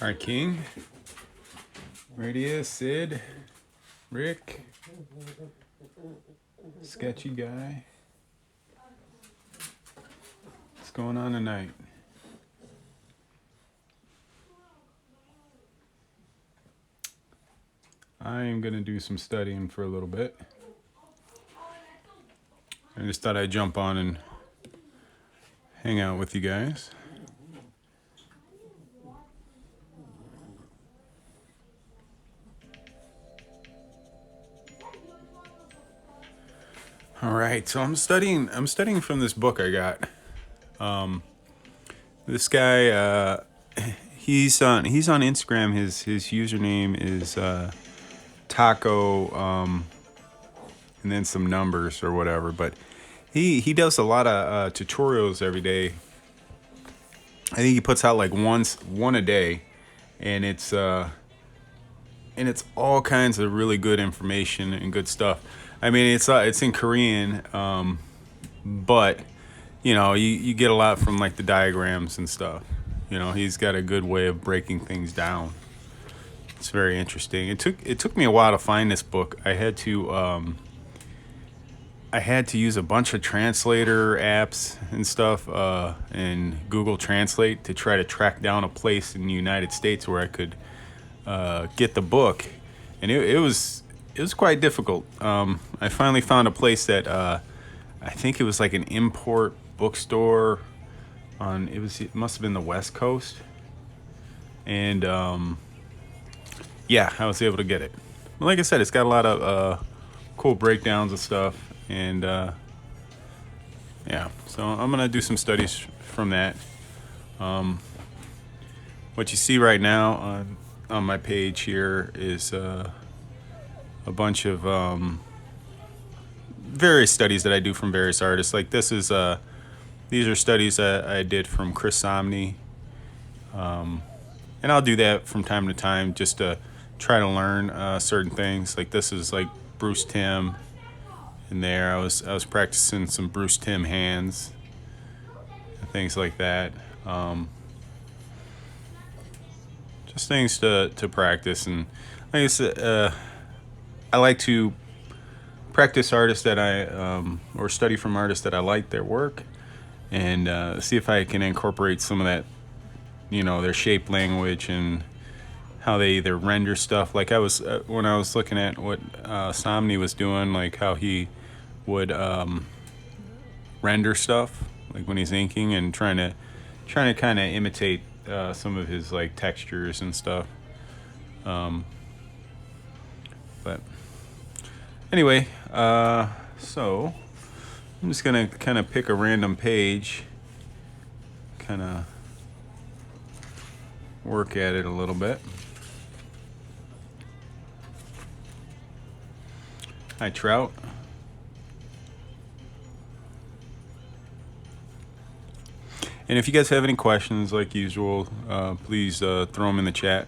All right, King. Radius, Sid, Rick, Sketchy Guy. What's going on tonight? I am going to do some studying for a little bit. I just thought I'd jump on and hang out with you guys. All right, so I'm studying from this book I got. This guy, he's on Instagram. His username is taco, and then some numbers or whatever. But he does a lot of tutorials every day. I think he puts out like one a day, and it's all kinds of really good information and good stuff. I mean, it's in Korean, but you get a lot from like the diagrams and stuff. He's got a good way of breaking things down. It's very interesting. It took me a while to find this book. I had to use a bunch of translator apps and stuff, and Google Translate to try to track down a place in the United States where I could get the book, and it was quite difficult. I finally found a place that I think it was like an import bookstore it must have been the West Coast, and yeah, I was able to get it. Like I said, it's got a lot of cool breakdowns and stuff, and yeah, so I'm gonna do some studies from that. What you see right now on my page here is a bunch of various studies that I do from various artists. Like these are studies that I did from Chris Somney, and I'll do that from time to time just to try to learn certain things. Like this is like Bruce Timm. In there, I was practicing some Bruce Timm hands, and things like that. Just things to practice, and like I said, I like to practice artists that or study from artists that I like their work, and see if I can incorporate some of that, their shape language and how they either render stuff. Like I was when I was looking at what Somni was doing, like how he would render stuff, like when he's inking, and trying to kind of imitate some of his like textures and stuff. But anyway, so I'm just gonna kind of pick a random page, kind of work at it a little bit. Hi, Trout. And if you guys have any questions, like usual, please throw them in the chat.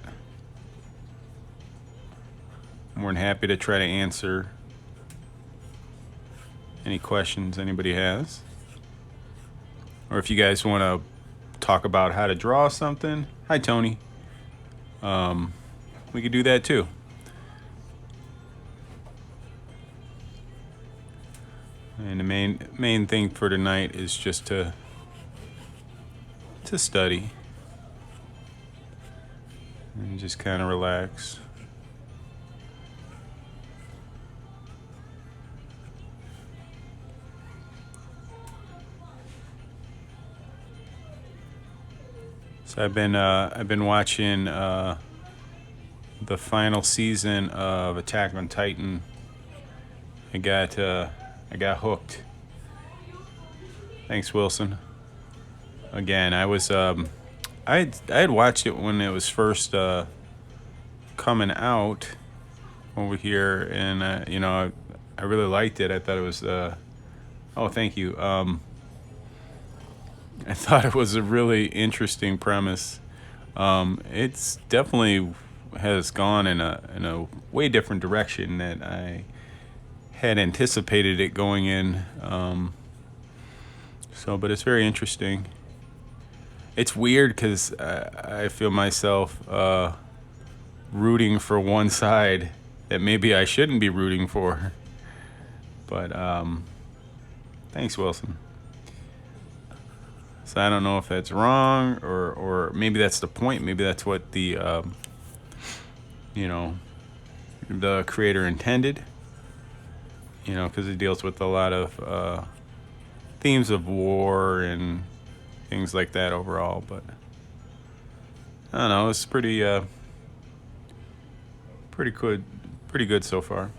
I'm more than happy to try to answer any questions anybody has. Or if you guys want to talk about how to draw something, hi, Tony. We could do that too. And the main thing for tonight is just to study and just kind of relax. So I've been watching the final season of Attack on Titan. I got hooked. Thanks, Wilson. Again, I was I had watched it when it was first coming out over here, and I really liked it. I thought it was oh, thank you. I thought it was a really interesting premise. It's definitely has gone in a way different direction that I had anticipated it going in. But it's very interesting. it's weird because I feel myself rooting for one side that maybe I shouldn't be rooting for. But thanks, Wilson. So I don't know if that's wrong or maybe that's the point. Maybe that's what the you know the creator intended. Because it deals with a lot of themes of war and things like that overall. But I don't know. It's pretty good, pretty good so far.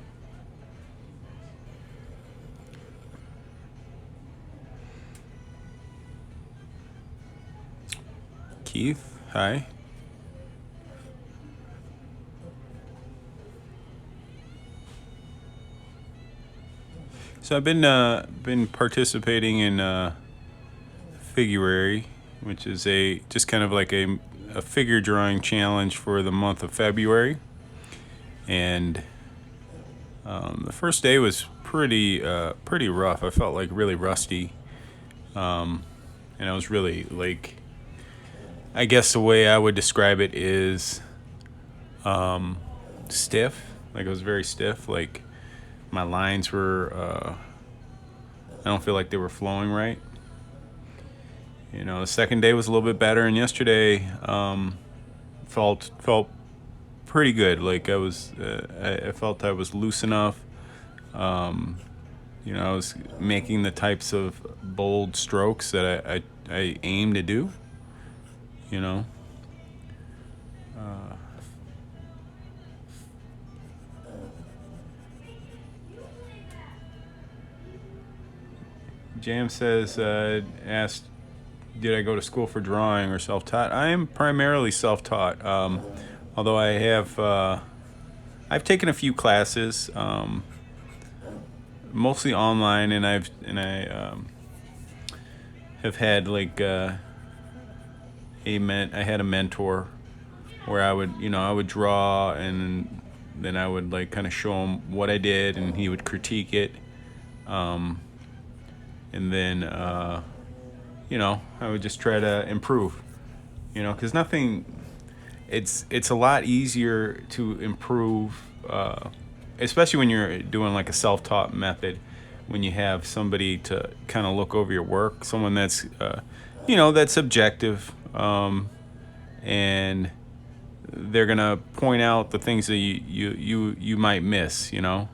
Keith, hi. So I've been participating in Figuary, which is a just kind of like a figure drawing challenge for the month of February, and the first day was pretty rough. I felt like really rusty, and I was really like, I guess the way I would describe it is stiff. Like, it was very stiff. Like, my lines were I don't feel like they were flowing right. The second day was a little bit better, and yesterday felt pretty good. Like, I felt I was loose enough. I was making the types of bold strokes that I aim to do. You know, Jam says, asked, did I go to school for drawing or self-taught? I am primarily self-taught. Although I've taken a few classes, mostly online, and I have had like I had a mentor where I would draw, and then I would like kind of show him what I did, and he would critique it. And then I would just try to improve, because it's a lot easier to improve, especially when you're doing like a self-taught method, when you have somebody to kind of look over your work, someone that's that's objective, and they're gonna point out the things that you might miss. I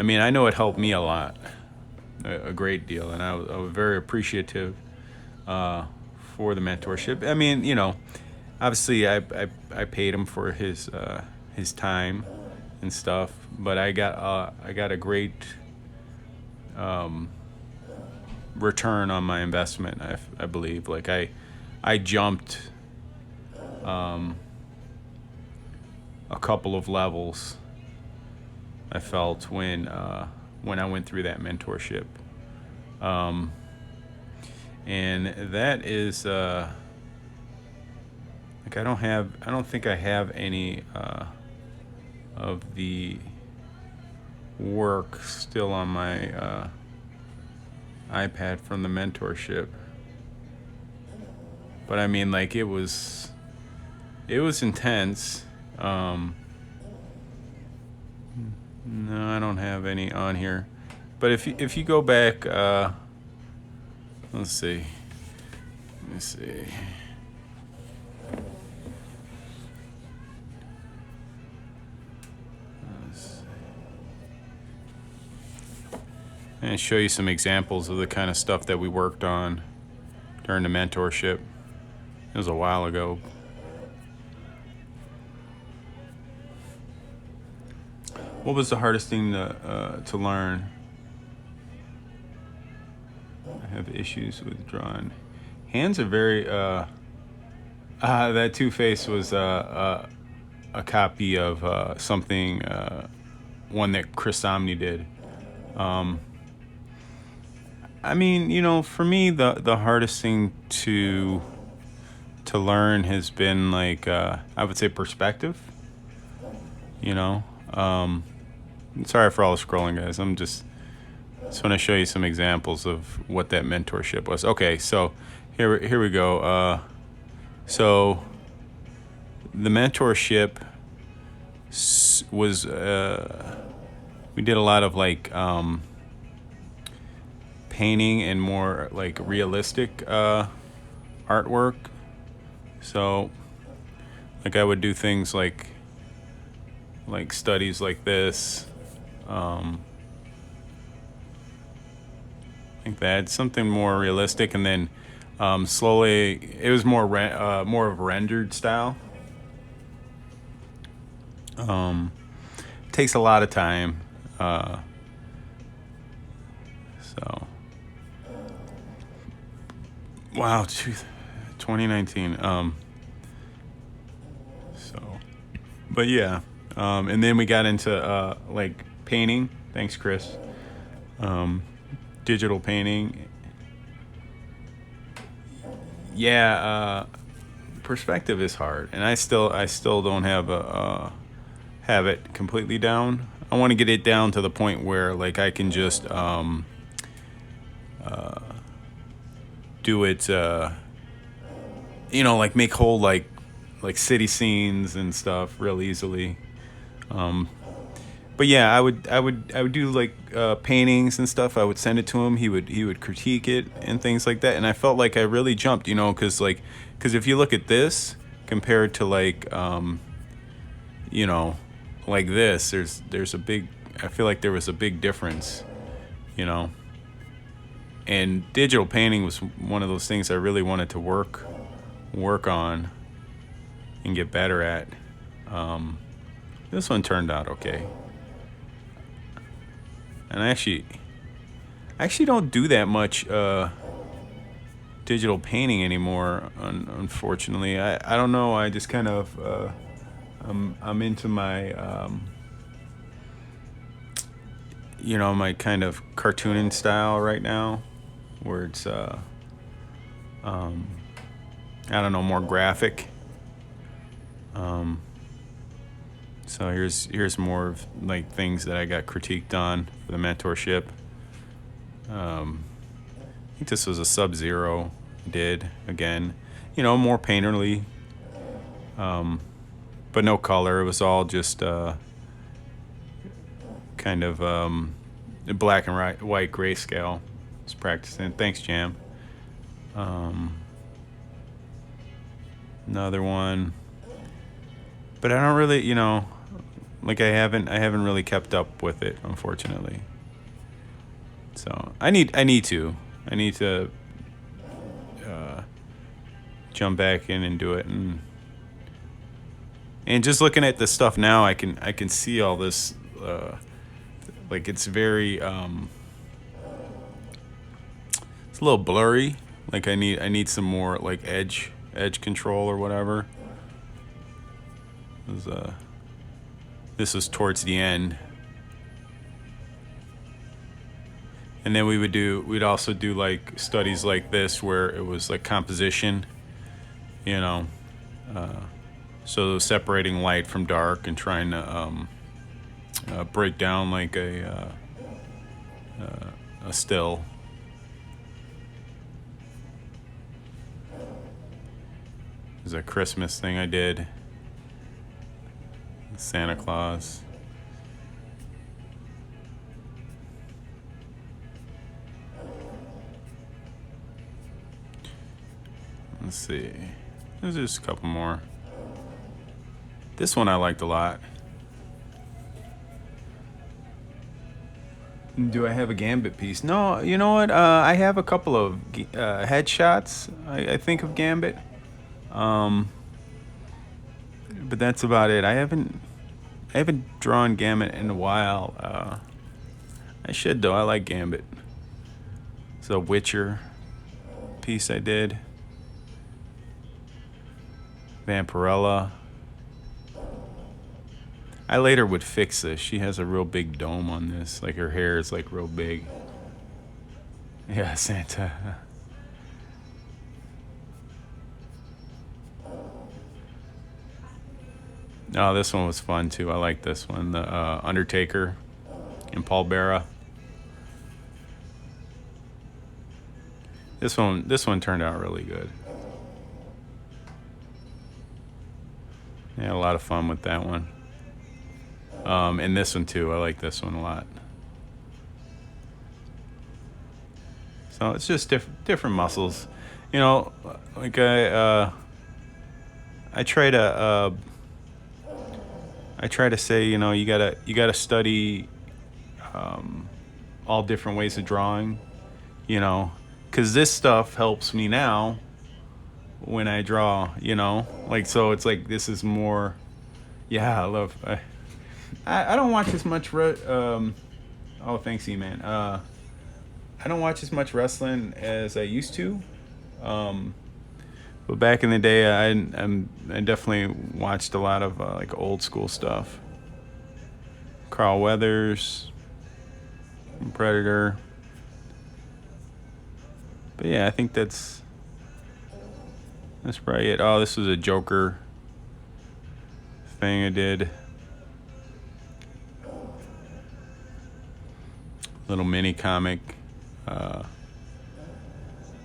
mean, I know it helped me a lot, a great deal, and I was very appreciative for the mentorship. I mean, obviously I paid him for his time and stuff, but I got a great return on my investment. I believe, like, I jumped a couple of levels, I felt, when I went through that mentorship. And that is like, I don't think I have any of the work still on my iPad from the mentorship. But I mean, like, it was intense. No, I don't have any on here. But if you go back, let's see. Let me see. And show you some examples of the kind of stuff that we worked on during the mentorship. It was a while ago. What was the hardest thing to learn? I have issues with drawing. Hands are very. That Two-Face was a copy of something, one that Chris Omni did. I mean, for me, the hardest thing to learn has been, like, I would say, perspective. Sorry for all the scrolling, guys. Just want to show you some examples of what that mentorship was. Okay, so Here we go. So the mentorship was we did a lot of like painting and more like realistic artwork. So like I would do things like studies like this, like that, something more realistic, and then slowly it was more of rendered style. Takes a lot of time. So wow, 2019. So, but yeah, and then we got into like painting. Thanks, Chris. Digital painting. Yeah, perspective is hard, and I still don't have it completely down. I want to get it down to the point where like I can just do it. Like make whole like city scenes and stuff real easily. But yeah, I would do like paintings and stuff. I would send it to him. He would critique it and things like that. And I felt like I really jumped, because if you look at this compared to like you know like this, there's a big. I feel like there was a big difference, you know. And digital painting was one of those things I really wanted to work on and get better at. This one turned out okay. And I actually don't do that much digital painting anymore. Unfortunately, I don't know. I just kind of I'm into my my kind of cartooning style right now, where it's I don't know, more graphic. So here's more of like things that I got critiqued on for the mentorship. I think this was a Sub-Zero did again, more painterly, but no color. It was all just kind of black and white grayscale. I was practicing. Thanks, Jam. Another one, but I don't really, like I haven't really kept up with it, unfortunately. So I need to jump back in and do it, and just looking at the stuff now, I can see all this, like it's very it's a little blurry. Like I need some more like edge control or whatever. This was towards the end. And then we'd also do like studies like this where it was like composition, you know, so separating light from dark and trying to break down like a still. There's a Christmas thing I did, Santa Claus. Let's see. There's just a couple more. This one I liked a lot. Do I have a Gambit piece? No, you know what? I have a couple of headshots. I think of Gambit, but that's about it. I haven't drawn Gambit in a while. I should though. I like Gambit. It's a Witcher piece I did. Vampirella. I later would fix this. She has a real big dome on this. Like her hair is like real big. Yeah, Santa. Oh, this one was fun too. I like this one. The Undertaker and Paul Bearer. This one turned out really good. I had a lot of fun with that one. And this one too. I like this one a lot. So it's just different muscles. You know, like I try to say, you gotta study all different ways of drawing. Because this stuff helps me now when I draw. Like, so it's like this is more. Yeah, I love. I don't watch as much. Oh, thanks, E-Man. I don't watch as much wrestling as I used to. But back in the day, I definitely watched a lot of like old school stuff. Carl Weathers, Predator. But yeah, I think that's probably it. Oh, this was a Joker thing I did. Little mini comic.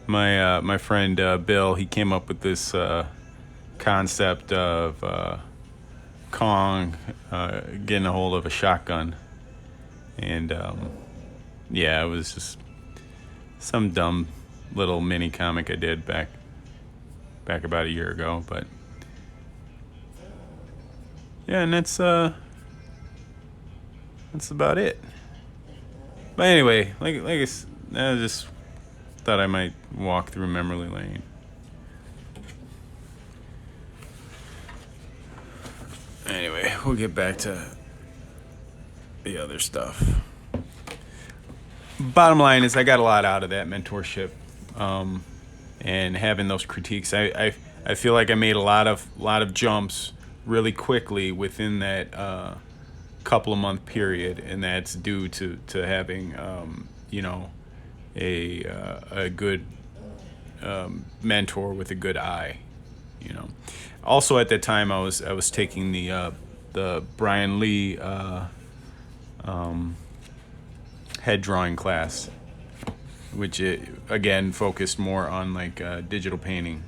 My friend Bill, he came up with this concept of Kong getting a hold of a shotgun, and yeah, it was just some dumb little mini comic I did back about a year ago. But yeah, and that's about it. But anyway, I just thought I might walk through memory lane. Anyway, we'll get back to the other stuff. Bottom line is, I got a lot out of that mentorship, and having those critiques. I feel like I made a lot of jumps really quickly within that couple of month period, and that's due to having a good mentor with a good eye. Also at that time I was taking the Brian Lee head drawing class, which again focused more on like digital painting.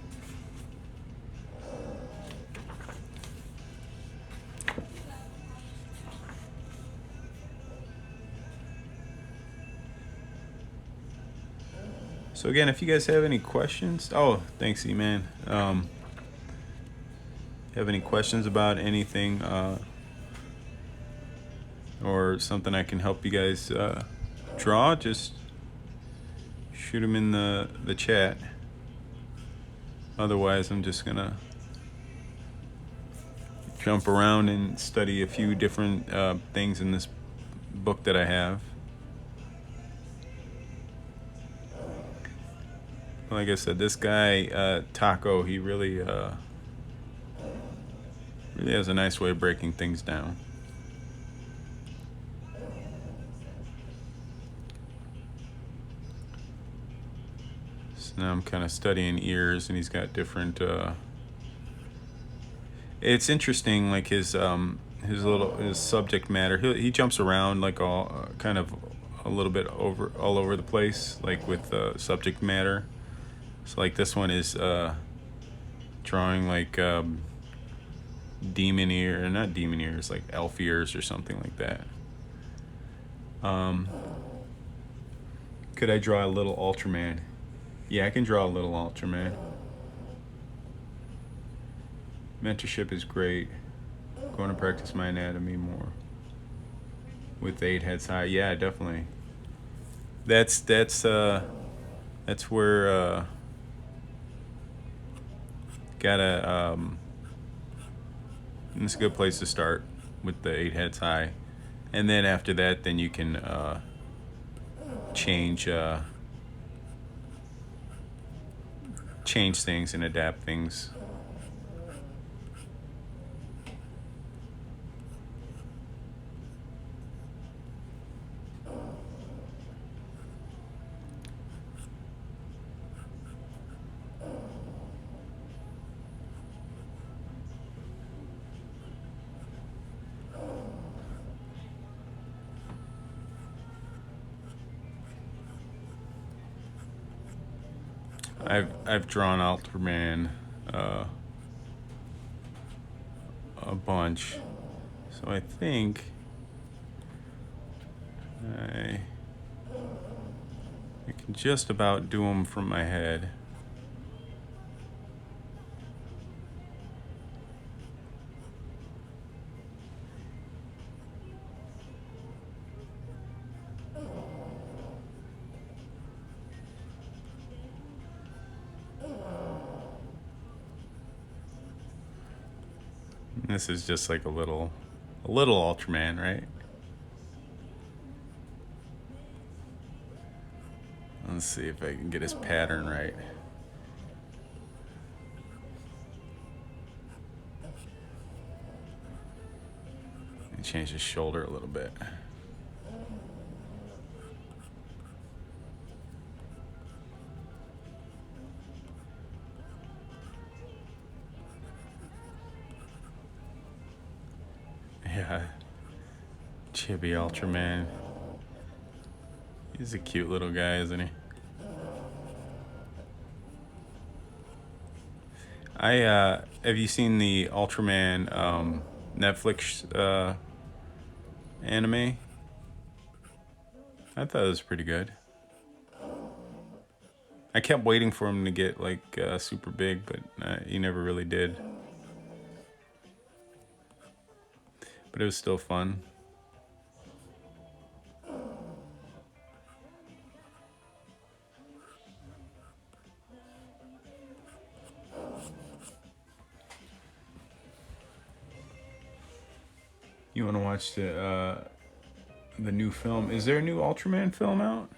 So again, if you guys have any questions, thanks, E-Man. Have any questions about anything or something I can help you guys draw, just shoot them in the chat. Otherwise, I'm just gonna jump around and study a few different things in this book that I have. Like I said, this guy Taco, he really has a nice way of breaking things down. So now I'm kind of studying ears, and he's got different. It's interesting, like his subject matter. He jumps around like all kind of a little bit all over the place, like with subject matter. So like this one is drawing like demon ear, not demon ears, like elf ears or something like that. Could I draw a little Ultraman? Yeah, I can draw a little Ultraman. Mentorship is great. Going to practice my anatomy more with 8 heads high. Yeah, definitely. That's where gotta it's a good place to start with the 8 heads high, and then after that, then you can change things and adapt things. I've drawn Ultraman uh, a bunch, so I think I I can just about do them from my head. This is just like a little Ultraman, right? Let's see if I can get his pattern right. And change his shoulder a little bit. Yeah, Chibi Ultraman. He's a cute little guy, isn't he? Have you seen the Ultraman Netflix anime? I thought it was pretty good. I kept waiting for him to get like super big, but he never really did. But it was still fun. You want to watch the new film? Is there a new Ultraman film out?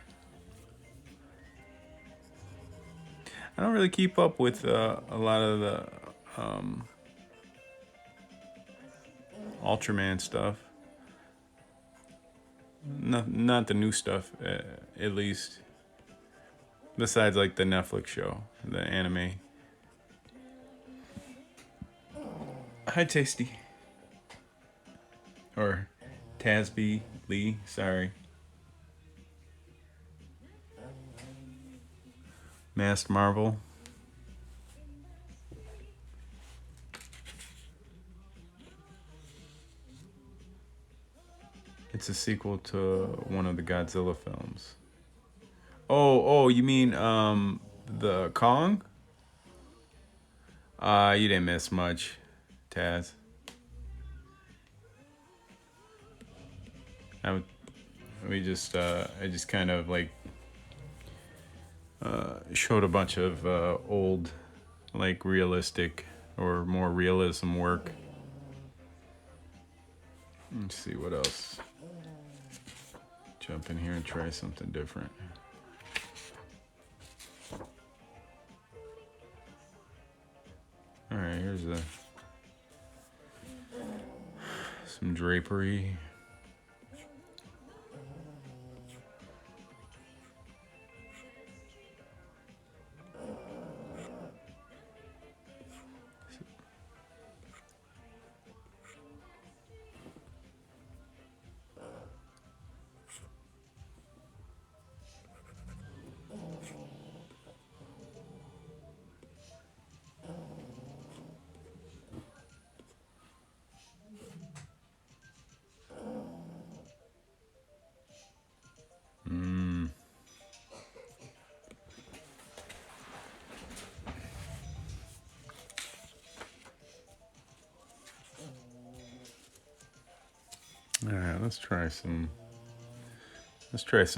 I don't really keep up with a lot of the Ultraman stuff. Not the new stuff, at least. Besides, like the Netflix show, the anime. Hi, Tasty. Or Tasby Lee, sorry. Masked Marvel. It's a sequel to one of the Godzilla films. Oh, you mean the Kong? You didn't miss much, Taz. I would, I just kind of like showed a bunch of old, like realistic or more realism work. Let's see what else. Jump in here and try something different. All right, here's some drapery. All right, let's try some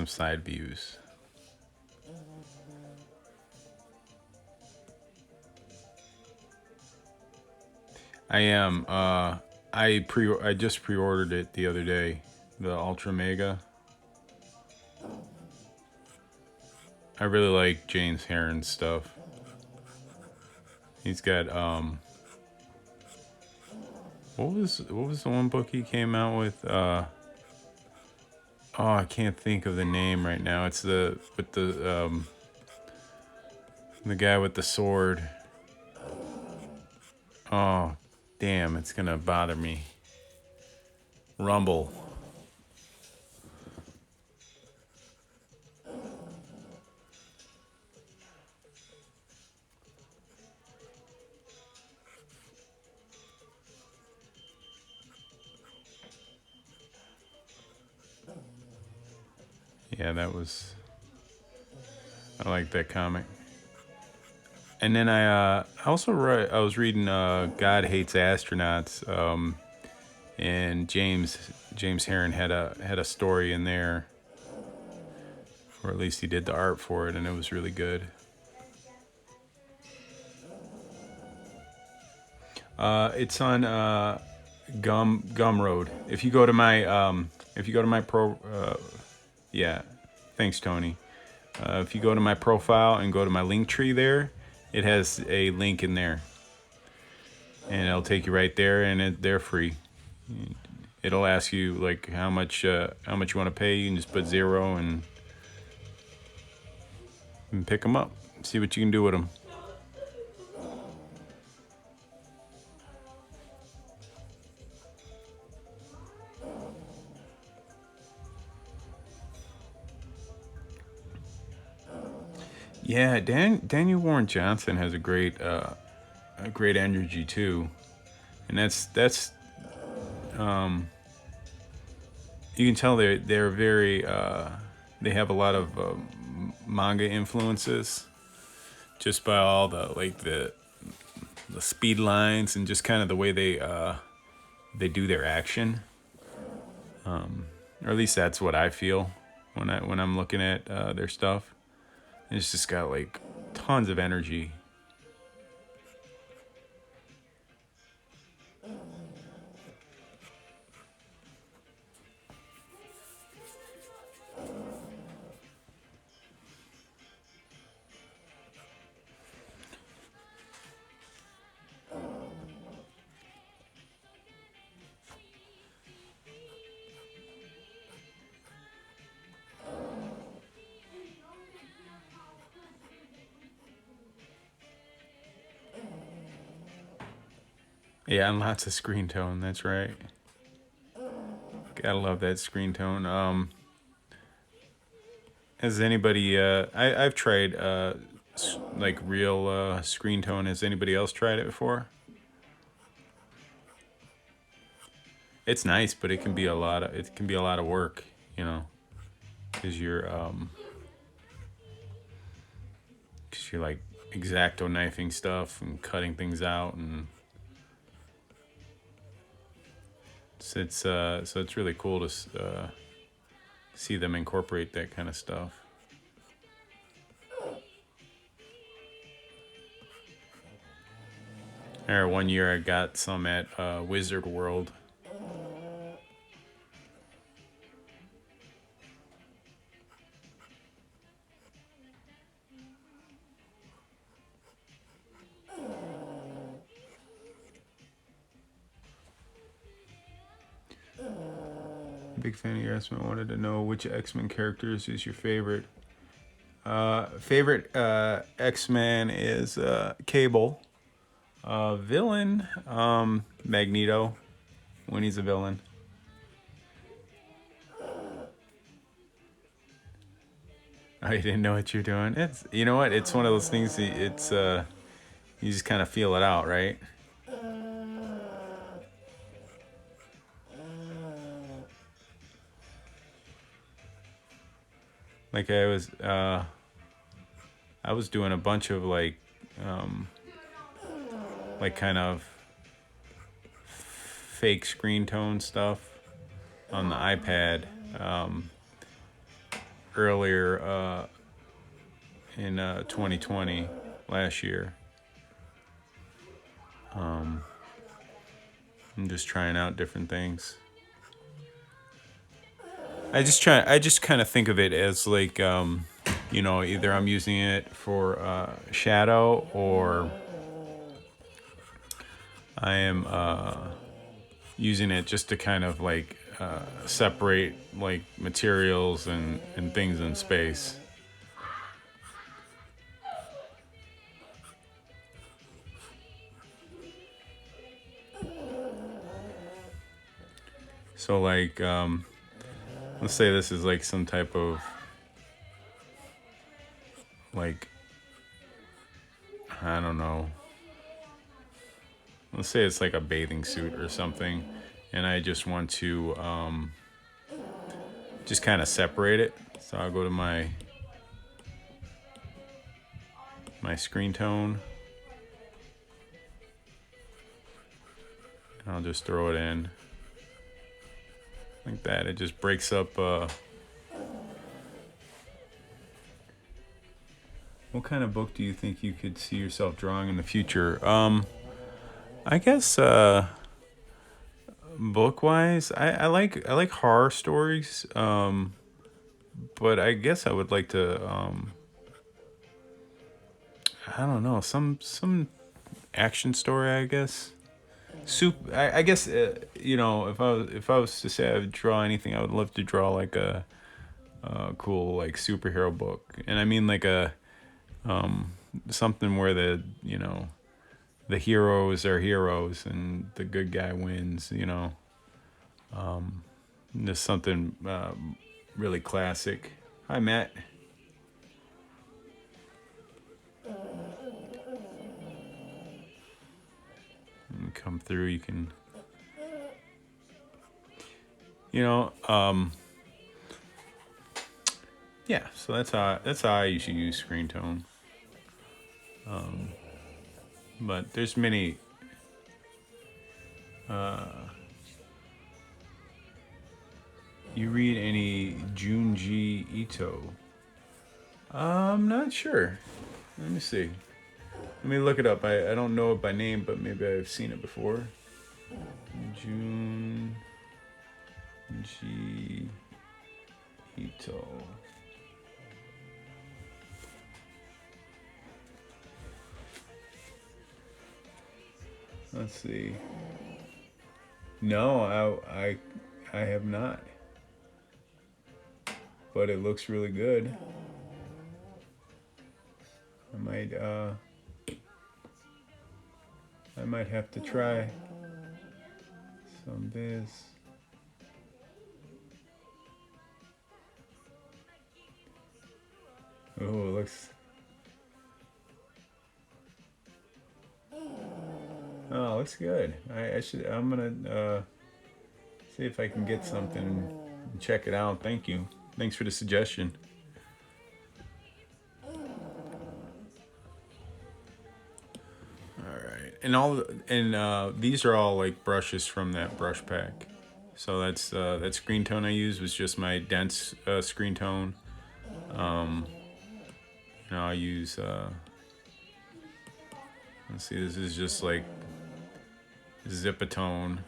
side views. I am I just pre-ordered it the other day, the Ultra Mega. I really like James Heron's stuff. He's got what was the one book he came out with? Oh, I can't think of the name right now. It's the guy with the sword. Oh, damn, it's gonna bother me. Rumble. Yeah, I like that comic. And then I also I was reading God Hates Astronauts, and James Heron had a story in there, or at least he did the art for it, and it was really good. It's on Gumroad. If you go to my yeah, thanks Tony. If you go to my profile and go to my link tree there, it has a link in there, and it'll take you right there, and they're free. It'll ask you like how much you want to pay. You can just put zero and pick them up. See what you can do with them. Yeah, Daniel Warren Johnson has a great energy too, and that's you can tell they're very they have a lot of manga influences just by all the speed lines and just kind of the way they do their action, or at least that's what I feel when I'm looking at their stuff. It's just got like tons of energy. Yeah, and lots of screen tone. That's right. Gotta love that screen tone. Has anybody? I've tried like real screen tone. Has anybody else tried it before? It's nice, but it can be a lot of work. You know, because you're like exacto knifing stuff and cutting things out, and so it's really cool to see them incorporate that kind of stuff. Or one year I got some at Wizard World. Big fan of your X-Men. Wanted to know which X-Men characters is your favorite. Favorite X-Men is Cable. Villain, Magneto, when he's a villain. Oh, you didn't know what you're doing? It's, you know what? It's one of those things. It's you just kind of feel it out, right? Like I was doing a bunch of like kind of fake screen tone stuff on the iPad earlier in 2020 last year. I'm just trying out different things. I just kind of think of it as like you know, either I'm using it for shadow, or I am using it just to kind of like separate like materials and things in space. So like let's say this is like some type of like, I don't know. Let's say it's like a bathing suit or something, and I just want to just kind of separate it. So I'll go to my screen tone. And I'll just throw it in like that. It just breaks up. What kind of book do you think you could see yourself drawing in the future? I guess book wise, I like horror stories. But I guess I would like to I don't know, some action story, I guess. I guess if I was to say I would draw anything, I would love to draw like a cool like superhero book. And I mean like a something where the heroes are heroes and the good guy wins, just something really classic. Hi, Matt. Come through, you can, yeah. So that's how I usually use screen tone. But there's many. You read any Junji Ito? I'm not sure. Let me see. Let me look it up. I don't know it by name, but maybe I've seen it before. Junji Ito. Let's see. No, I have not. But it looks really good. I might have to try some of this. Oh, it looks. Oh, it looks good. I'm gonna see if I can get something and check it out. Thank you. Thanks for the suggestion. And these are all like brushes from that brush pack. So that's that screen tone I used was just my dense screen tone. I use let's see, this is just like Zipatone.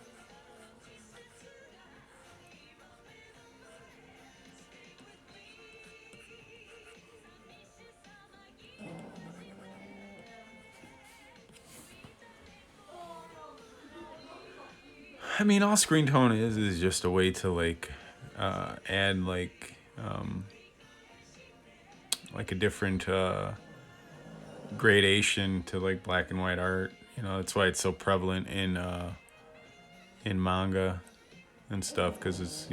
I mean, all screen tone is just a way to like add like a different gradation to like black and white art. That's why it's so prevalent in manga and stuff, because it's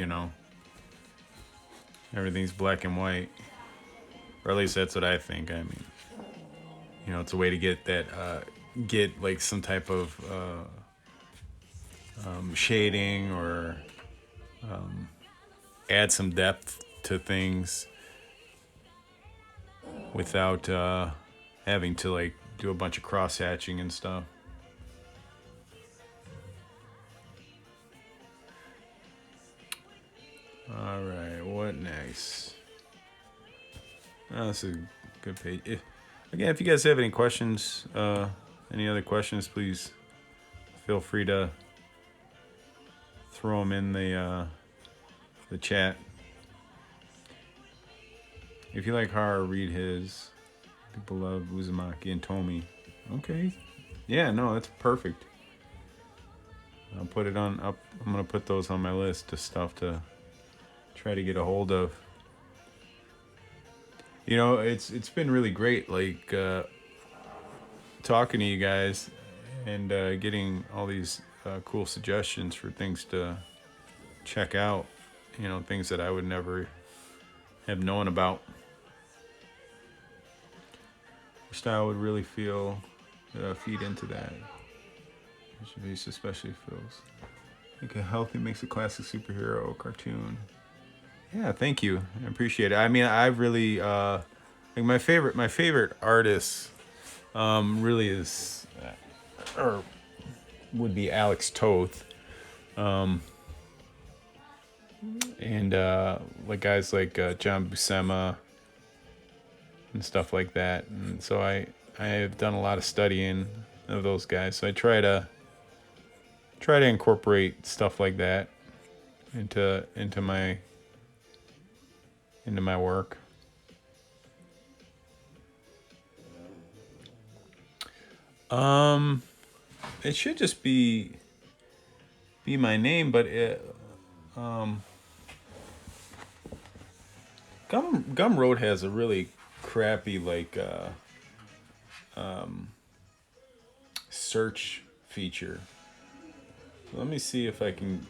everything's black and white, or at least that's what I think. I mean, it's a way to get that get like some type of shading or add some depth to things without having to like do a bunch of cross hatching and stuff. All right, what next? Oh, this is a good page. Again, if you guys have any questions, any other questions, please feel free to throw them in the chat. If you like horror, read his. People love Uzumaki and Tomi. Okay. Yeah, no, that's perfect. I'll put it on up. I'm gonna put those on my list of stuff to try to get a hold of. It's been really great, like talking to you guys and getting all these cool suggestions for things to check out. Things that I would never have known about. Your style would really feed into that. Especially feels like a healthy mix of classic superhero cartoon Yeah, thank you. I appreciate it. I mean, I really like my favorite artist really is or would be Alex Toth. And like guys like John Buscema and stuff like that. And so I have done a lot of studying of those guys. So I try to incorporate stuff like that into my work. Um, it should just be my name, but Gumroad has a really crappy like search feature. Let me see if I can.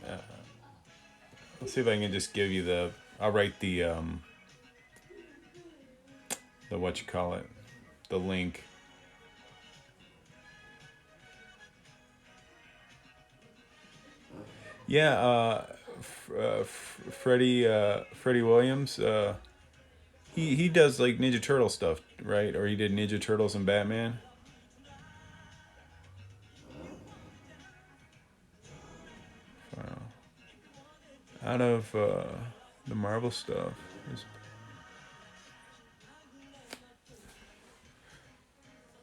Let's see if I can just give you the. I'll write the what you call it, the link. Yeah, Freddie Williams. He does like Ninja Turtle stuff, right? Or he did Ninja Turtles and Batman. Out of the Marvel stuff.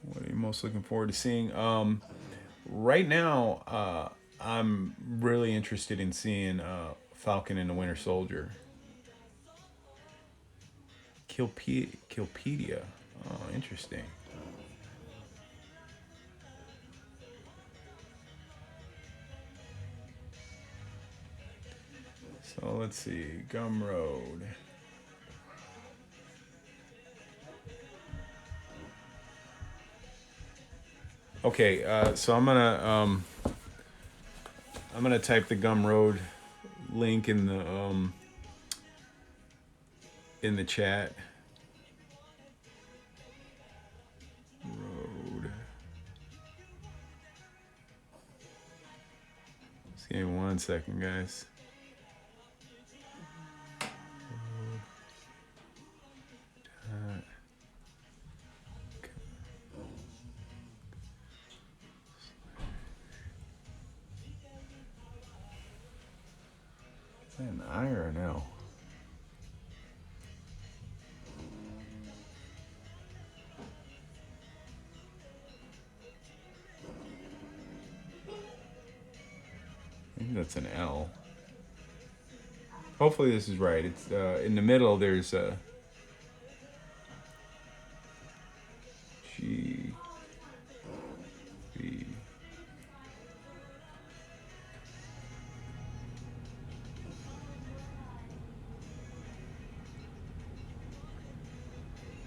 What are you most looking forward to seeing? Right now, I'm really interested in seeing Falcon and the Winter Soldier. Killpedia. Oh, interesting. So let's see, Gumroad. Okay, so I'm gonna type the Gumroad link in the chat. Road. Just give me 1 second, guys. Is that an I or an L? I think that's an L. Hopefully this is right. It's in the middle. There's a G B.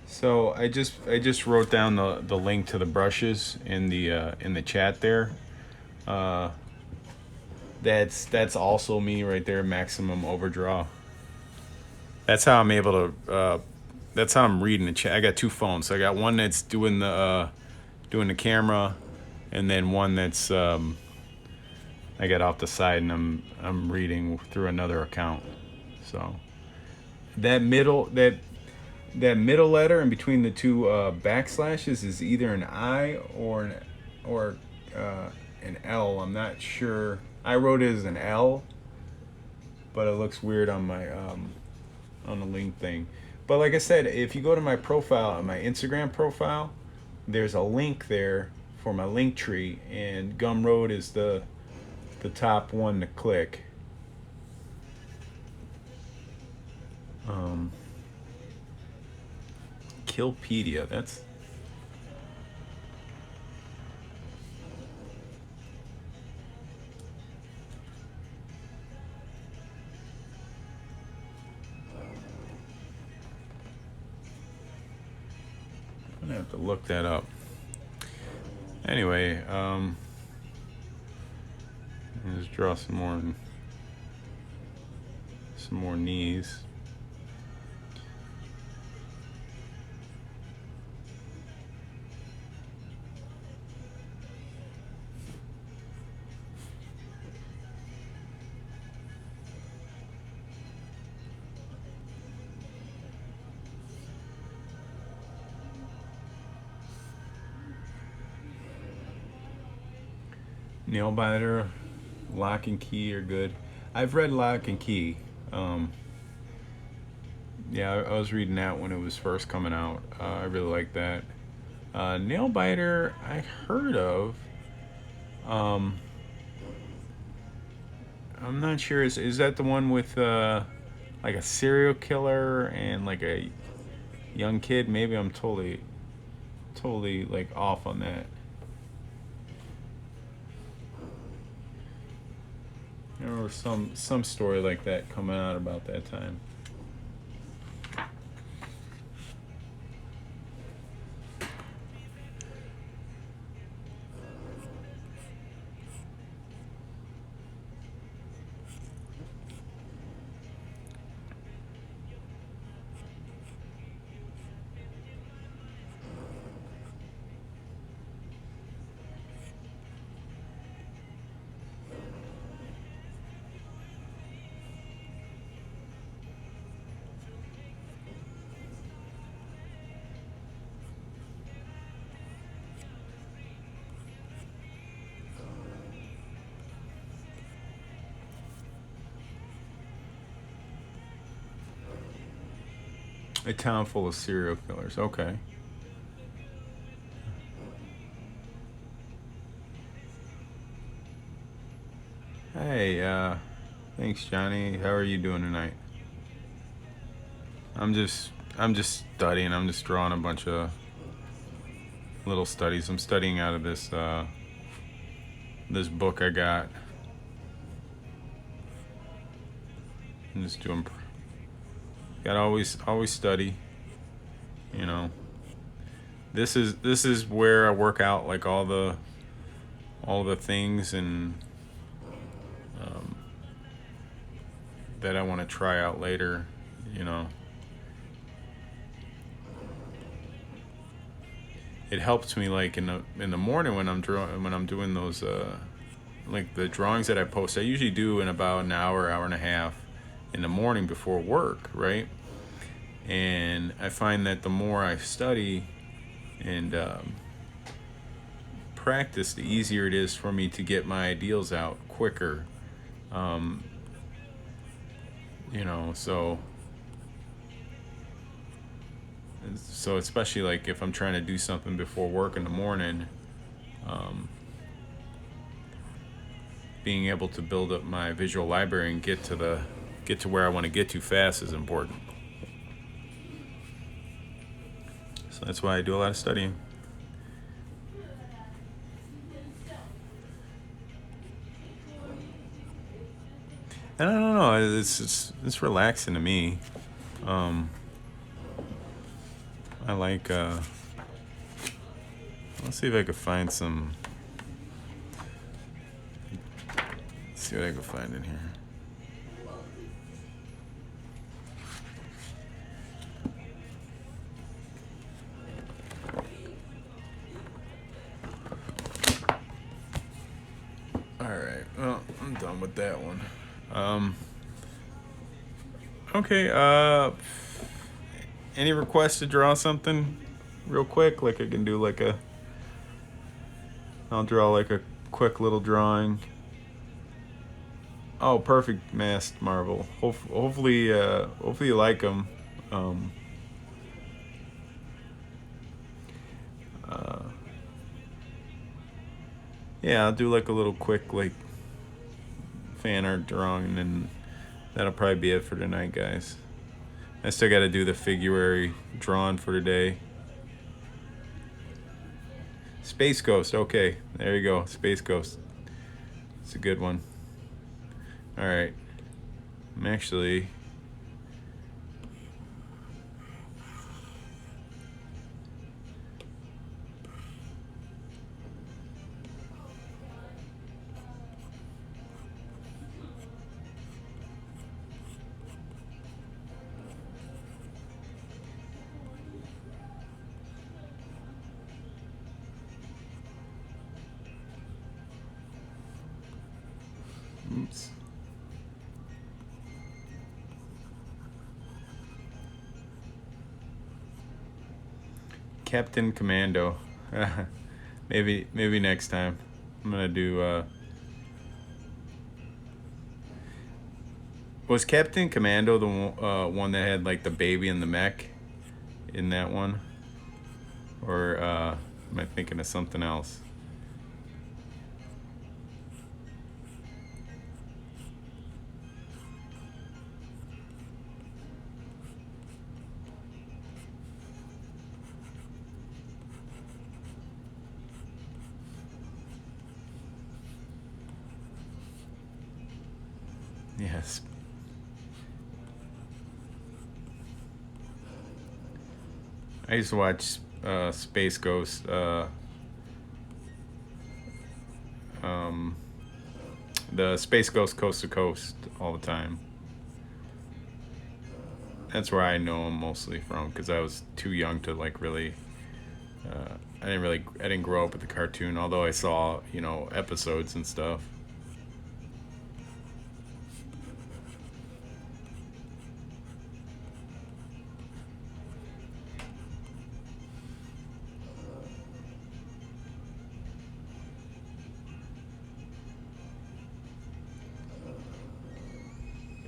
So I just wrote down the link to the brushes in the chat there. Uh, that's also me right there. Maximum overdraw. That's how I'm able to. That's how I'm reading the chat. I got two phones. So I got one that's doing the camera, and then one that's I got off the side, and I'm reading through another account. So that middle letter in between the two backslashes is either an I or an L. I'm not sure. I wrote it as an L, but it looks weird on my on the link thing. But like I said, if you go to my profile, on my Instagram profile, there's a link there for my link tree, and Gumroad is the top one to click. Um, Killpedia. That's I'm gonna have to look that up. Anyway, let's draw some more knees. Nail biter, Lock and Key are good. I've read Lock and Key. Um, yeah, I was reading that when it was first coming out. I really like that. Nail biter, I heard of. Um, I'm not sure. Is that the one with like a serial killer and like a young kid? Maybe I'm totally like off on that. There was some story like that coming out about that time. A town full of serial killers. Okay. Hey, thanks, Johnny. How are you doing tonight? I'm just I'm just studying. I'm just drawing a bunch of little studies. I'm studying out of this book I got. I'm just doing. Got to always study. You know. This is where I work out like all the things and um, that I want to try out later. You know. It helps me like in the morning when I'm doing those like the drawings that I post. I usually do in about an hour and a half in the morning before work, right? And I find that the more I study and practice, the easier it is for me to get my ideals out quicker. Um, so especially like if I'm trying to do something before work in the morning, um, being able to build up my visual library and get to where I want to get to fast is important. So that's why I do a lot of studying. And I don't know, it's relaxing to me. Um, I like. Let's see if I could find some. Let's see what I can find in here. All right. Well, I'm done with that one. Um, okay. Any requests to draw something real quick? Like I can do like a. I'll draw like a quick little drawing. Oh, perfect, masked marble. Hopefully you like them. Um, uh, yeah, I'll do like a little quick like fan art drawing, and that'll probably be it for tonight, guys. I still got to do the February drawing for today. Space Ghost. Okay, there you go. Space Ghost. It's a good one. All right. I'm actually. Oops. Captain Commando. Maybe next time. I'm gonna do. Was Captain Commando the one that had like the baby in the mech in that one, or am I thinking of something else? Yes. I used to watch Space Ghost. Um, the Space Ghost Coast to Coast all the time. That's where I know him mostly from because I was too young to like really. I didn't grow up with the cartoon, although I saw episodes and stuff.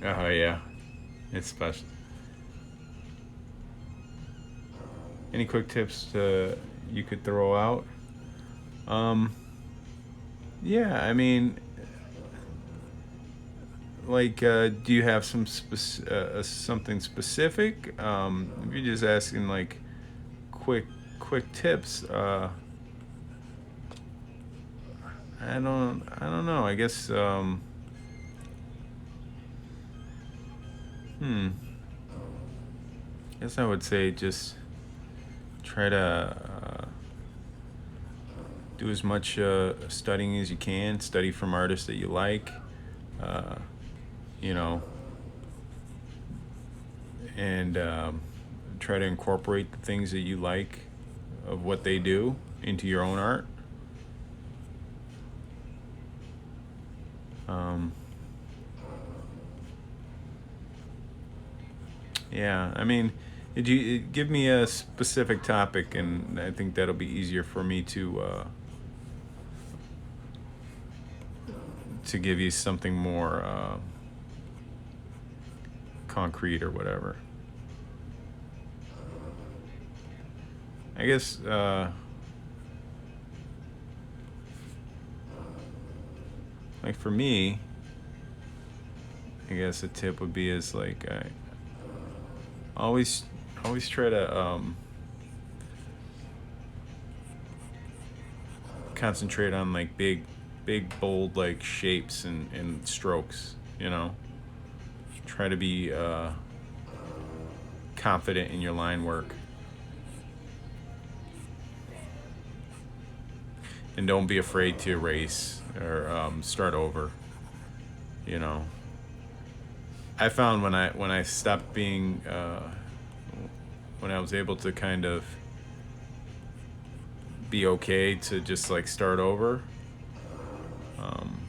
Oh yeah, it's special. Any quick tips you could throw out? Um, yeah, I mean, like, do you have something specific? If you're just asking like quick quick tips, I don't know. I guess hmm. Guess I would say just try to do as much studying as you can. Study from artists that you like. Uh, you know, and try to incorporate the things that you like of what they do into your own art. Um, yeah, I mean, did you give me a specific topic, and I think that'll be easier for me to give you something more concrete or whatever. I guess like for me, I guess a tip would be is like I always always try to concentrate on like big bold like shapes and strokes. Try to be confident in your line work, and don't be afraid to erase or start over. You know, I found when I stopped being when I was able to kind of be okay to just like start over. Um,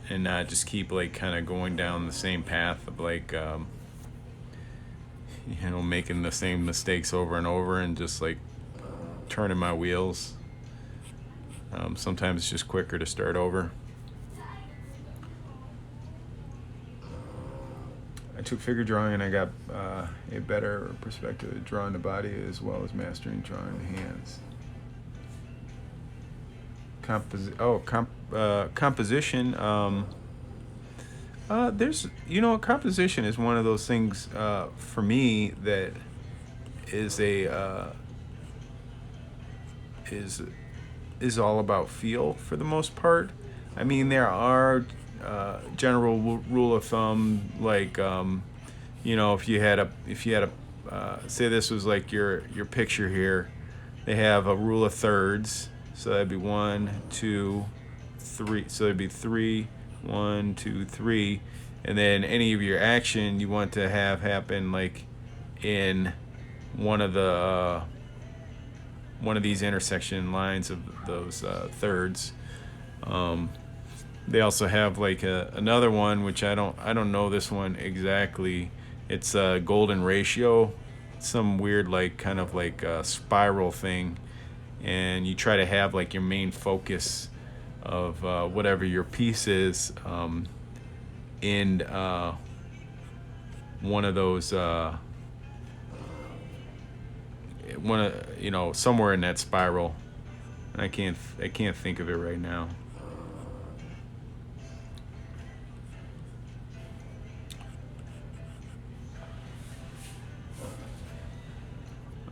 and not just keep like kind of going down the same path of like making the same mistakes over and over and just like turning my wheels. Sometimes it's just quicker to start over. I took figure drawing and I got a better perspective of drawing the body as well as mastering drawing the hands. Composition. There's, composition is one of those things for me that is a is all about feel for the most part. I mean, there are general rule of thumb like if you had a say this was like your picture here, they have a rule of thirds, so that'd be 1, 2, 3. So it'd be 3, 1, 2, 3, and then any of your action you want to have happen like in one of the one of these intersection lines of those thirds. They also have like another one which I don't know this one exactly. It's a golden ratio, some weird like kind of like spiral thing, and you try to have like your main focus of whatever your piece is in one of those somewhere in that spiral. And I can't think of it right now.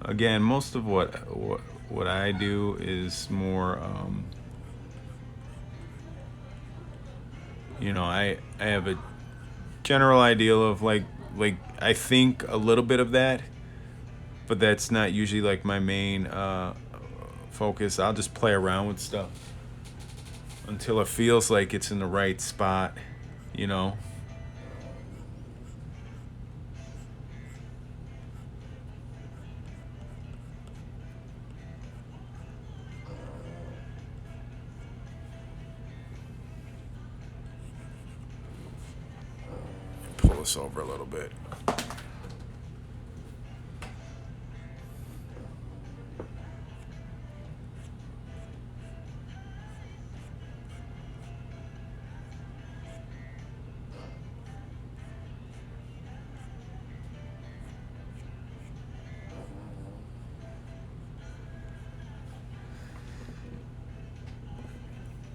Again, most of what I do is more I have a general idea of like I think a little bit of that, but that's not usually like my main focus. I'll just play around with stuff until it feels like it's in the right spot, you know. Pull this over a little bit.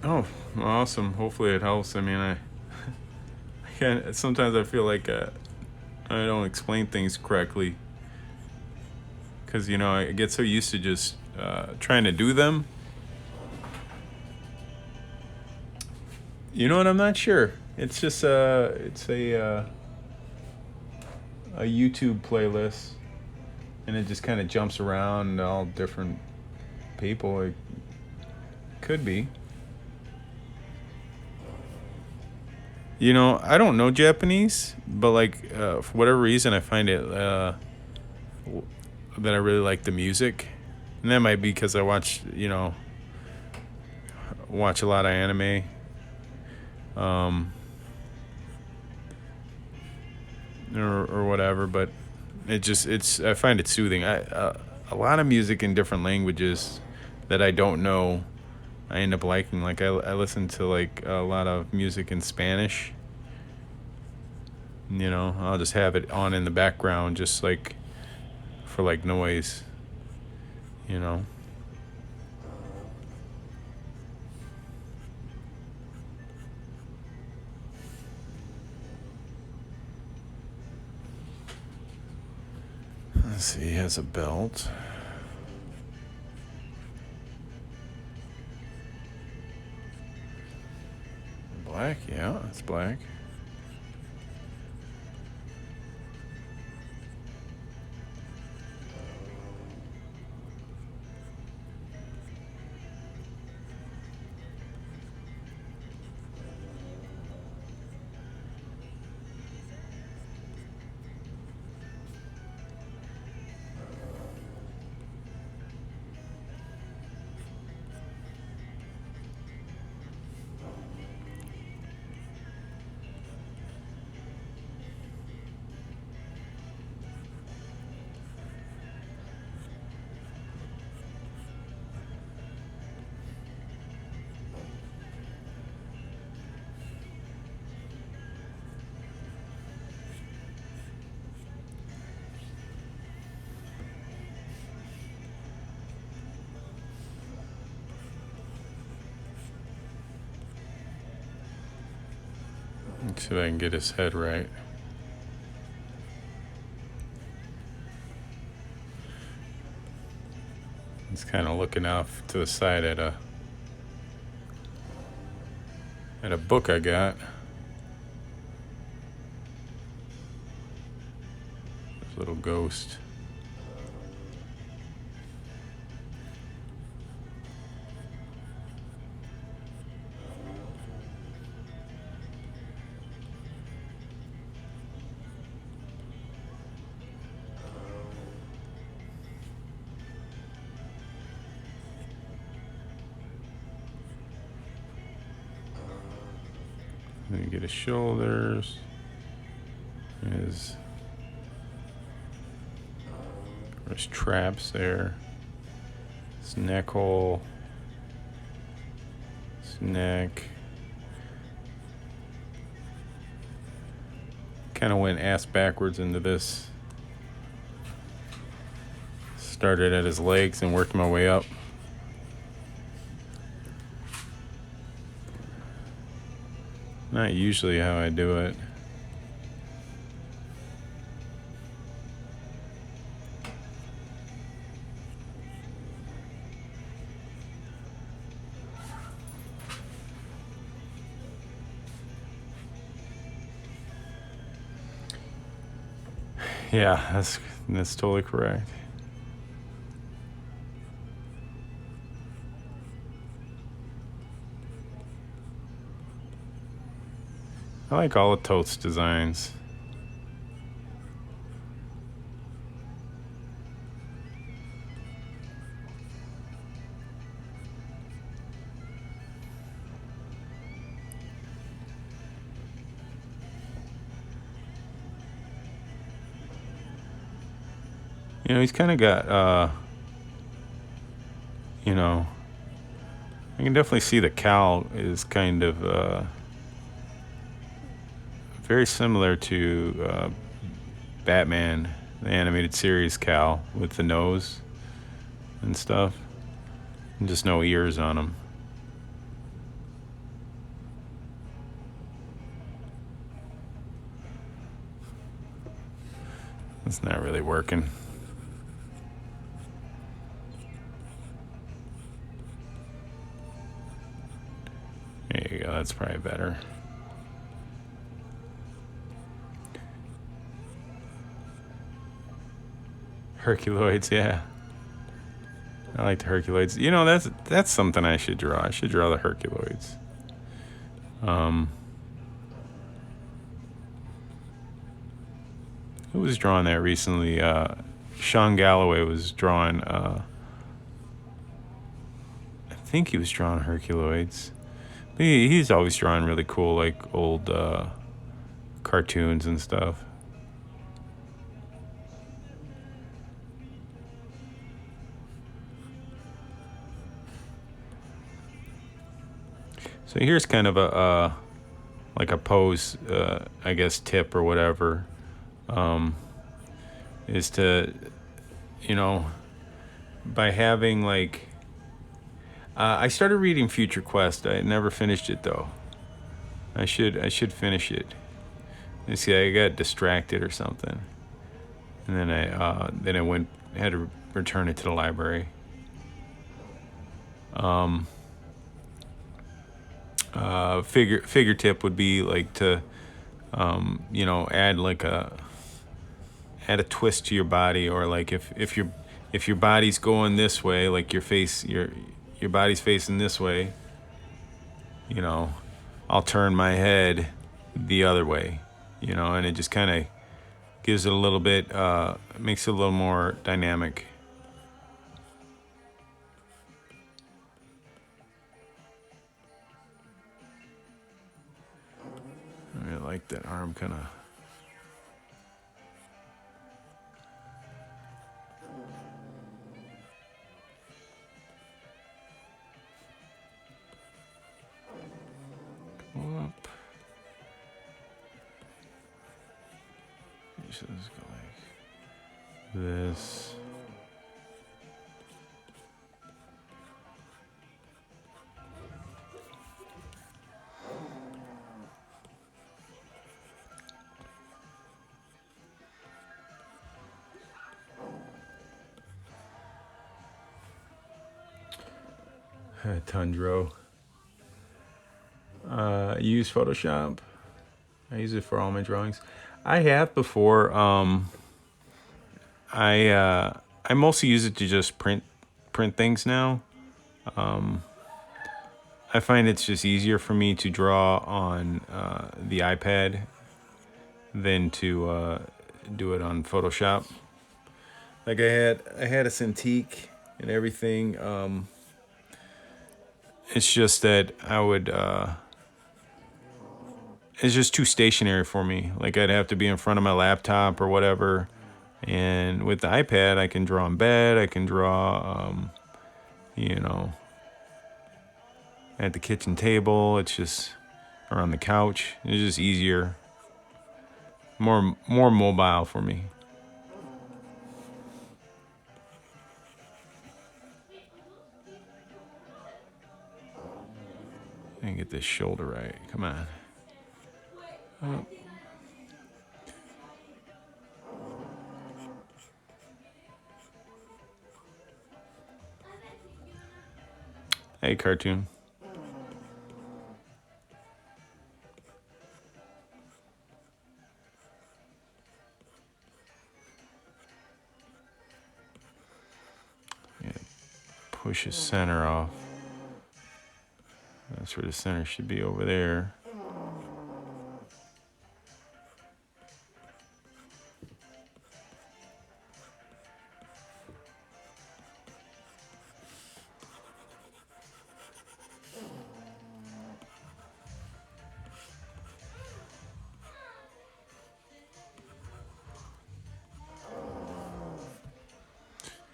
Oh, awesome. Hopefully it helps. I mean, I can't, sometimes I feel like I don't explain things correctly because, I get so used to just trying to do them. You know what? I'm not sure. It's just it's a YouTube playlist, and it just kind of jumps around all different people. It could be. I don't know Japanese, but like for whatever reason, I find it that I really like the music, and that might be because I watch a lot of anime. Or whatever, but I find it soothing. A lot of music in different languages that I don't know, I end up liking. Like I listen to like a lot of music in Spanish. I'll just have it on in the background, just like for like noise. You know. Let's see. He has a belt. Black, yeah, it's black. Let's see if I can get his head right. He's kind of looking off to the side at a book I got. This little ghost. Let me get his shoulders, his traps there. His neck hole. His neck. Kind of went ass backwards into this. Started at his legs and worked my way up. Not usually how I do it. Yeah, that's totally correct. I like all of Toth's designs. You know, he's kind of got, you know, I can definitely see the cowl is kind of very similar to Batman, the animated series cowl with the nose and stuff, and just no ears on him. It's not really working. There you go, that's probably better. Herculoids, yeah. I like the Herculoids. You know, that's something I should draw. I should draw the Herculoids. Who was drawing that recently? Sean Galloway was drawing. I think he was drawing Herculoids. But he's always drawing really cool, like old cartoons and stuff. So here's kind of a like a pose, I guess, tip or whatever, is to, you know, by having like, I started reading Future Quest. I never finished it though. I should finish it. You see, I got distracted or something, and then I had to return it to the library. Figure tip would be like to, you know, add a twist to your body, or like if your body's going this way, like your body's facing this way, you know, I'll turn my head the other way, you know, and it just kind of gives it a little bit, makes it a little more dynamic. I really like that arm kind of. Come up. So let's go like this. Tundro. I use Photoshop. I use it for all my drawings. I have before. I mostly use it to just print things now. I find it's just easier for me to draw on the iPad than to do it on Photoshop. Like I had a Cintiq and everything. It's just that I would. It's just too stationary for me. Like I'd have to be in front of my laptop or whatever. And with the iPad, I can draw in bed. I can draw, you know, at the kitchen table. It's just, or on the couch. It's just easier, more mobile for me. And get this shoulder right. Come on. Oh. Hey, cartoon. Yeah, push his center off. That's where the center should be, over there.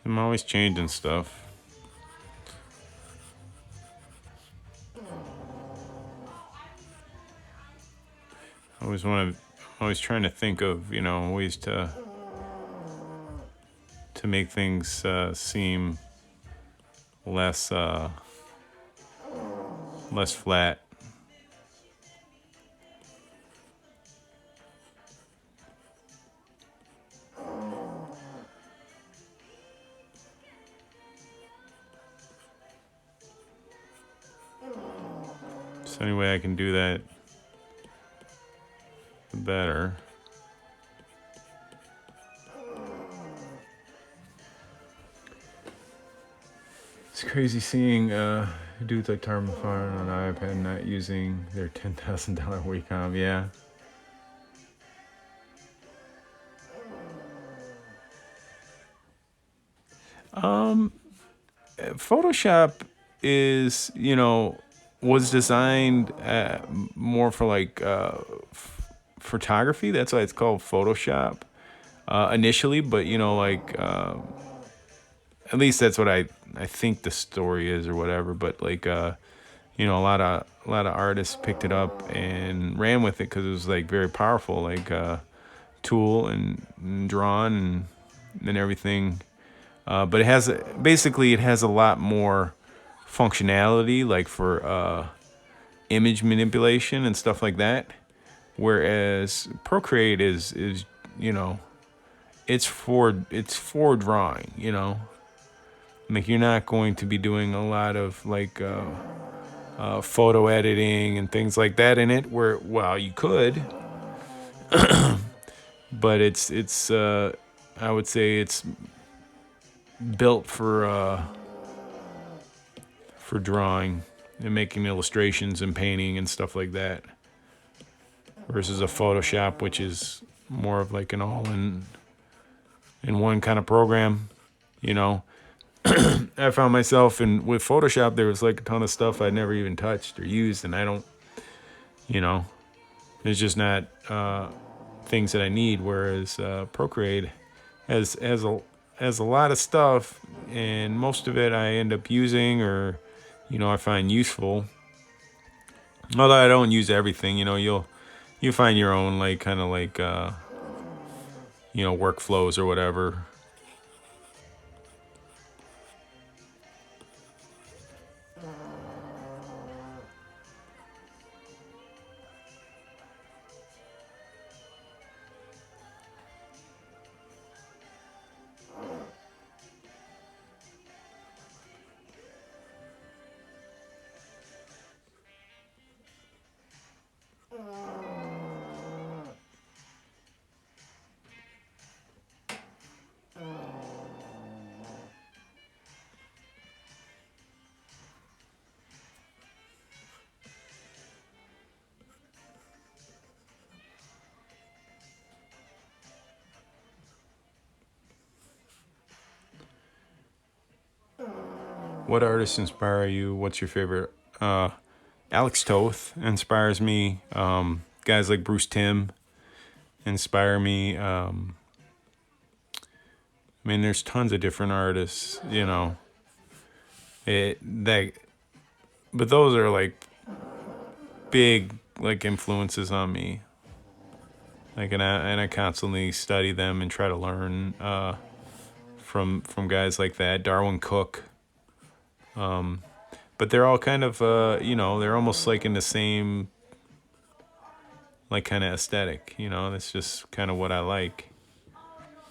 I'm always changing stuff. I always want to, always trying to think of, ways to make things seem less less flat. So any way I can do that, the better. It's crazy seeing dudes like Tarman Farr on an iPad not using their $10,000 Wacom. Yeah. Photoshop is, was designed more for like photography. That's why it's called Photoshop initially. But at least that's what I think the story is or whatever. But like a lot of artists picked it up and ran with it because it was like very powerful, like tool and drawn and everything. But it has a lot more functionality, like for image manipulation and stuff like that. Whereas Procreate is it's for drawing. Like you're not going to be doing a lot of like photo editing and things like that in it. Where well you could, but it's I would say it's built for drawing and making illustrations and painting and stuff like that, versus a Photoshop, which is more of like an all in one kind of program. You know, I found myself with Photoshop, there was like a ton of stuff I'd never even touched or used, and I don't, you know, it's just not things that I need. Whereas Procreate has a lot of stuff, and most of it I end up using or I find useful. Although I don't use everything, you find your own like kind of like workflows or whatever. What artists inspire you? What's your favorite? Alex Toth inspires me. Guys like Bruce Timm inspire me. I mean, there's tons of different artists, it that, but those are like big like influences on me. Like, and I constantly study them and try to learn from guys like that, Darwin Cook. But they're all kind of they're almost like in the same like kind of aesthetic. That's just kind of what I like.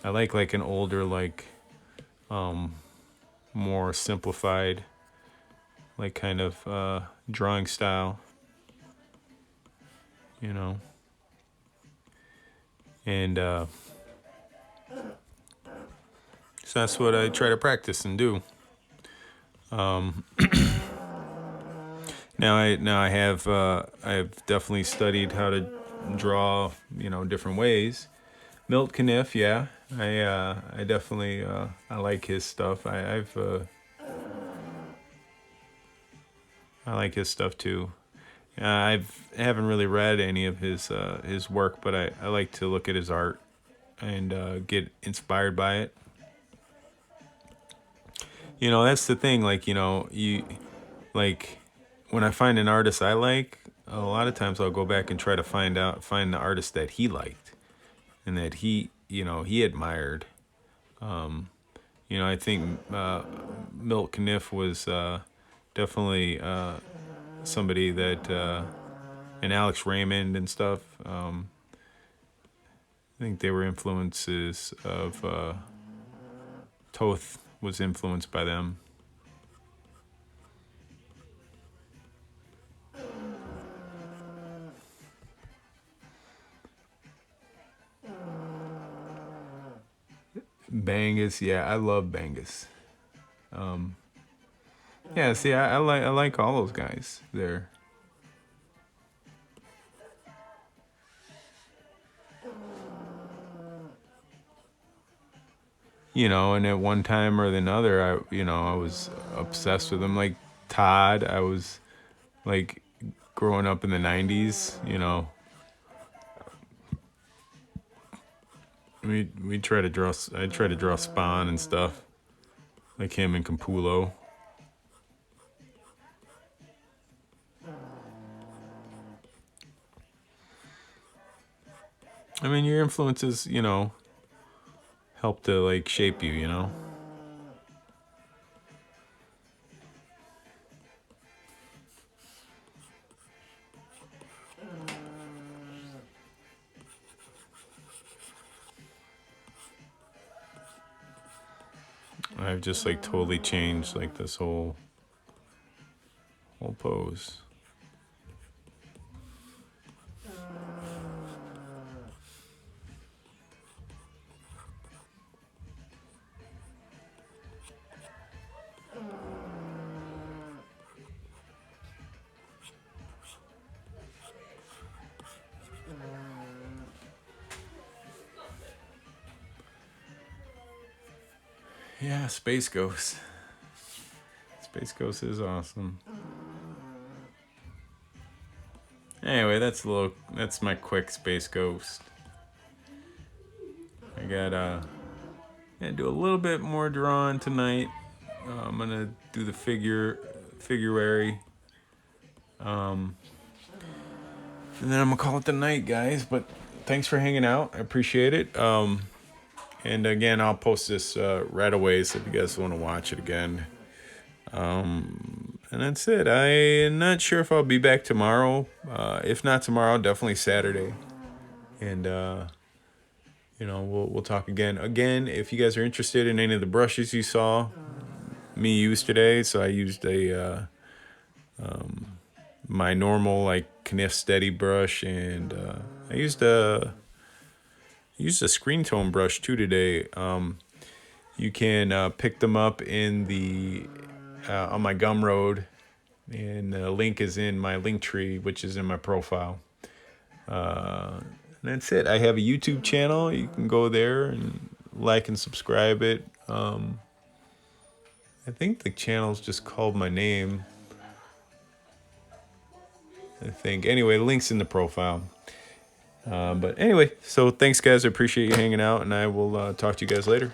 I like an older, like more simplified, like kind of drawing style. And so that's what I try to practice and do. Now I have definitely studied how to draw, different ways. Milt Caniff, yeah, I definitely I like his stuff. I like his stuff too. I haven't really read any of his work, but I like to look at his art and get inspired by it. That's the thing. Like, you like when I find an artist I like, a lot of times I'll go back and try to find the artist that he liked and that he admired. I think Milt Caniff was definitely somebody that, and Alex Raymond and stuff. I think they were influences of Toth was influenced by them. Bangus, yeah, I love Bangus. Yeah, see, I like all those guys. They're and at one time or another, I was obsessed with them. Like Todd, I was like growing up in the '90s. We try to draw. I try to draw Spawn and stuff, like him and Capullo. I mean, your influences, help to like shape you. I've just like totally changed like this whole pose. Yeah, Space Ghost. Space Ghost is awesome. Anyway, that's my quick Space Ghost. I gotta do a little bit more drawing tonight. I'm gonna do the figureary. And then I'm gonna call it the night, guys. But thanks for hanging out. I appreciate it. And again, I'll post this right away, so if you guys want to watch it again. And that's it. I'm not sure if I'll be back tomorrow. If not tomorrow, definitely Saturday. And we'll talk again. Again, if you guys are interested in any of the brushes you saw me use today, so I used my normal like Kniff Steady brush, and I used a screen tone brush too today. You can pick them up in the on my Gumroad, and the link is in my link tree, which is in my profile. And that's it. I have a YouTube channel. You can go there and like and subscribe it. I think the channel's just called my name. I think. Anyway, the link's in the profile. But anyway, so thanks, guys. I appreciate you hanging out, and I will talk to you guys later.